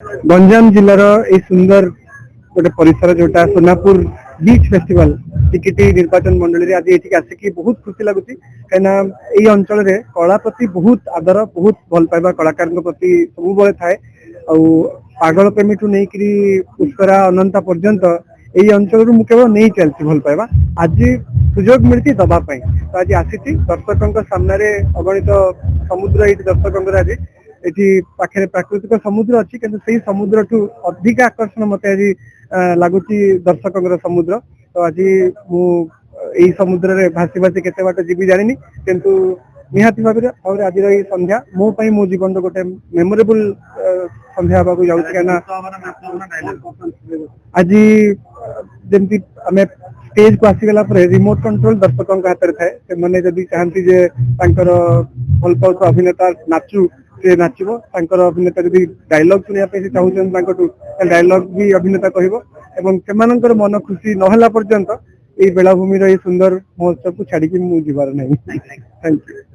गंजाम जिलार ए सुंदर गोटे परिसर जोटा सोनापुर बीच फेस्टिवल टिकिटी निर्वाचन मंडली आज ये आसिक बहुत खुशी लगुच कहीं अंचल कला प्रति बहुत आदर बहुत भल पाइबा कलाकार प्रति सब थाए आगल प्रेमी ठू नहीं पुष्करा अनंता पर्यंत यही अंचल केवल नहीं चलती भल पाइबा आज सुजोग मिलती दवापाई तो आज आसी दर्शकों सामने अगणित समुद्र ये दर्शकों आज ये पाखे प्राकृतिक समुद्र अच्छी कि समुद्र ठू अधिक आकर्षण मत आज लगुच दर्शकों समुद्र तो आज यही समुद्र रे भासी भासी केते बाट जीवी जानी किंतु निहाती भाव में आज संध्या मो मो जीवन गोटे मेमोरेबल संध्या हवा जाऊँ आज जमी आम स्टेज को आसीगला रिमोट कंट्रोल दर्शकों हाथ में थाए से जदि चाहती जे भल पाउथ अभिनेता नाचू से नाचब अभिनेता जब डायलॉग शुणापी चाहूँ डायलॉग भी अभिनेता कह मन खुशी नहला पर्यंत ये बेलाभूमि सुंदर महोत्सव को छाड़ी मुझे नहीं। Thank you.